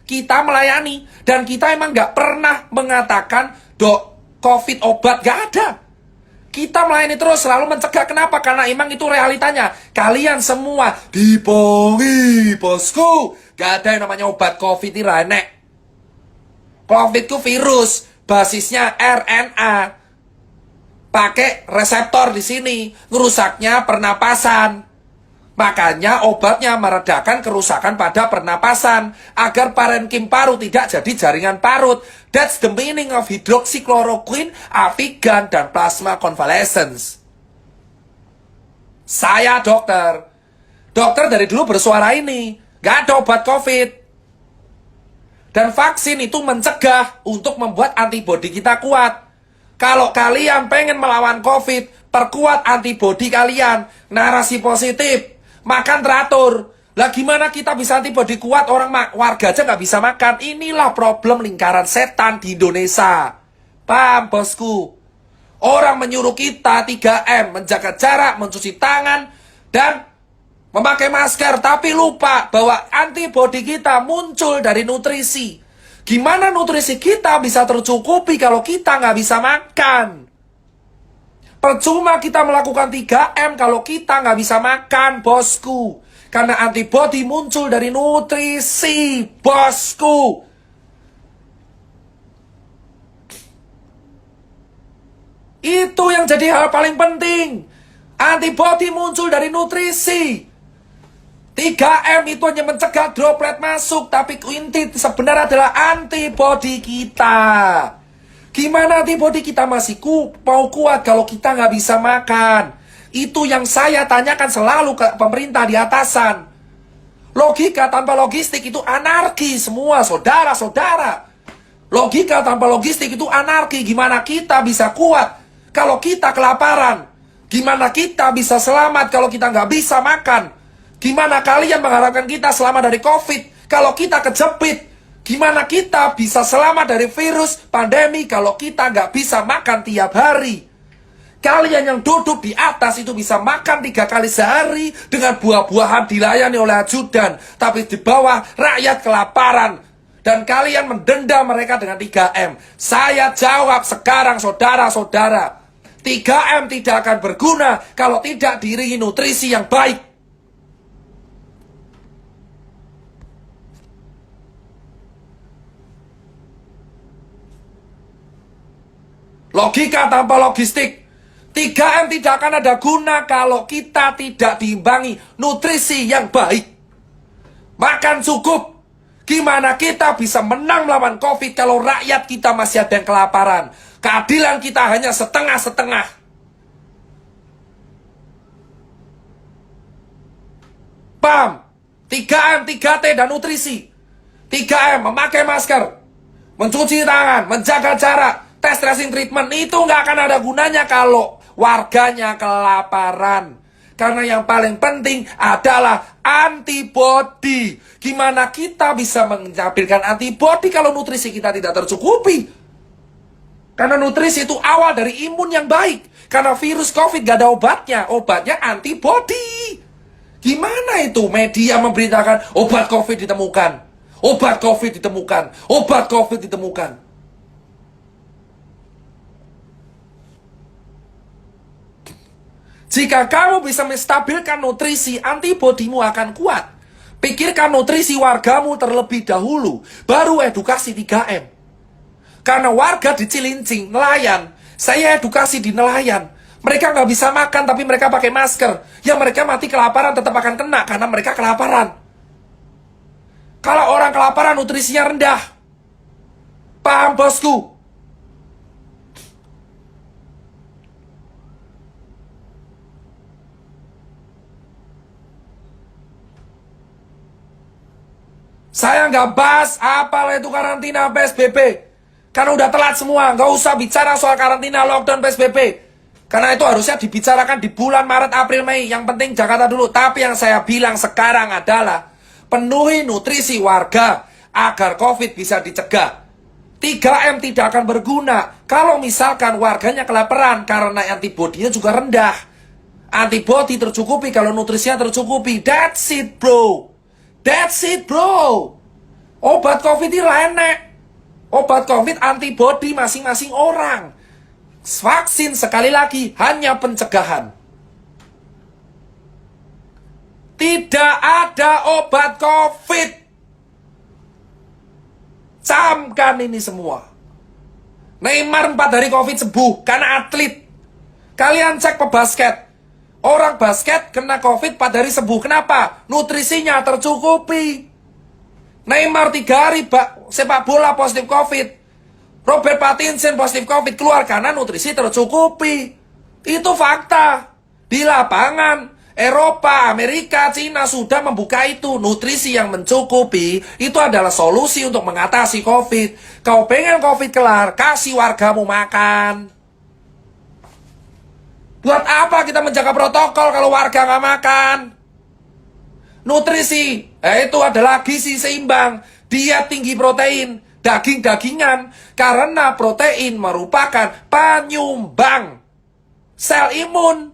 Kita melayani. Dan kita emang nggak pernah mengatakan, dok, COVID obat, nggak ada. Kita melayani terus, selalu mencegah. Kenapa? Karena emang itu realitanya. Kalian semua dipongi, bosku. Gak ada yang namanya obat COVID ini renek. COVID itu virus, basisnya RNA. Pakai reseptor di sini, ngerusaknya pernapasan. Makanya obatnya meredakan kerusakan pada pernapasan agar parenkim paru tidak jadi jaringan parut. That's the meaning of hydroxychloroquine, Avigan, dan plasma convalescence. Saya dokter. Dokter dari dulu bersuara ini. Gak ada obat COVID. Dan vaksin itu mencegah untuk membuat antibodi kita kuat. Kalau kalian pengen melawan COVID, perkuat antibodi kalian. Narasi positif. Makan teratur. Lah gimana kita bisa antibodi kuat, warga aja nggak bisa makan. Inilah problem lingkaran setan di Indonesia. Paham, bosku? Orang menyuruh kita 3M, menjaga jarak, mencuci tangan, dan memakai masker. Tapi lupa bahwa antibodi kita muncul dari nutrisi. Gimana nutrisi kita bisa tercukupi kalau kita nggak bisa makan? Percuma kita melakukan 3M kalau kita nggak bisa makan, bosku. Karena antibodi muncul dari nutrisi, bosku. Itu yang jadi hal paling penting. Antibodi muncul dari nutrisi. 3M itu hanya mencegah droplet masuk, tapi inti sebenarnya adalah antibodi kita. Gimana antibodi kita masih mau kuat kalau kita nggak bisa makan? Itu yang saya tanyakan selalu ke pemerintah di atasan. Logika tanpa logistik itu anarki semua, saudara-saudara. Logika tanpa logistik itu anarki. Gimana kita bisa kuat kalau kita kelaparan? Gimana kita bisa selamat kalau kita nggak bisa makan? Gimana kalian mengharapkan kita selamat dari COVID kalau kita kejepit? Gimana kita bisa selamat dari virus pandemi kalau kita nggak bisa makan tiap hari? Kalian yang duduk di atas itu bisa makan 3 kali sehari dengan buah-buahan dilayani oleh ajudan. Tapi di bawah rakyat kelaparan. Dan kalian mendenda mereka dengan 3M. Saya jawab sekarang saudara-saudara. 3M tidak akan berguna kalau tidak diiringi nutrisi yang baik. Logika tanpa logistik. 3M tidak akan ada guna kalau kita tidak diimbangi nutrisi yang baik. Makan cukup. Gimana kita bisa menang melawan COVID kalau rakyat kita masih ada yang kelaparan? Keadilan kita hanya setengah-setengah. Paham? 3M, 3T, dan nutrisi. 3M, memakai masker, mencuci tangan, menjaga jarak, tes tracing treatment. Itu nggak akan ada gunanya kalau warganya kelaparan. Karena yang paling penting adalah antibodi. Gimana kita bisa menampilkan antibodi kalau nutrisi kita tidak tercukupi? Karena nutrisi itu awal dari imun yang baik. Karena virus COVID gak ada obatnya. Obatnya antibodi. Gimana itu media memberitakan obat COVID ditemukan? Obat COVID ditemukan. Obat COVID ditemukan. Jika kamu bisa menstabilkan nutrisi, antibodimu akan kuat. Pikirkan nutrisi wargamu terlebih dahulu, baru edukasi 3M. Karena warga di Cilincing, nelayan, saya edukasi di nelayan. Mereka nggak bisa makan, tapi mereka pakai masker. Ya mereka mati kelaparan tetap akan kena, karena mereka kelaparan. Kalau orang kelaparan, nutrisinya rendah. Paham, bosku? Saya nggak bahas apalah itu karantina PSBB. Karena udah telat semua. Nggak usah bicara soal karantina, lockdown, PSBB. Karena itu harusnya dibicarakan di bulan Maret, April, Mei. Yang penting Jakarta dulu. Tapi yang saya bilang sekarang adalah penuhi nutrisi warga agar COVID bisa dicegah. 3M tidak akan berguna kalau misalkan warganya kelaparan karena antibodinya juga rendah. Antibodi tercukupi kalau nutrisinya tercukupi. That's it, bro. That's it, bro. Obat COVID itu enek. Obat COVID antibody masing-masing orang. Vaksin sekali lagi hanya pencegahan. Tidak ada obat COVID. Camkan ini semua. Neymar 4 hari COVID sembuh karena atlet. Kalian cek pebasket. Orang basket kena COVID 4 hari sembuh. Kenapa? Nutrisinya tercukupi. Neymar 3 hari sepak bola positif COVID. Robert Pattinson positif COVID keluar karena nutrisi tercukupi. Itu fakta. Di lapangan, Eropa, Amerika, Cina sudah membuka itu. Nutrisi yang mencukupi itu adalah solusi untuk mengatasi COVID. Kau pengen COVID kelar, kasih wargamu makan. Buat apa kita menjaga protokol kalau warga nggak makan? Nutrisi, itu adalah gizi seimbang. Dia tinggi protein, daging-dagingan. Karena protein merupakan penyumbang sel imun.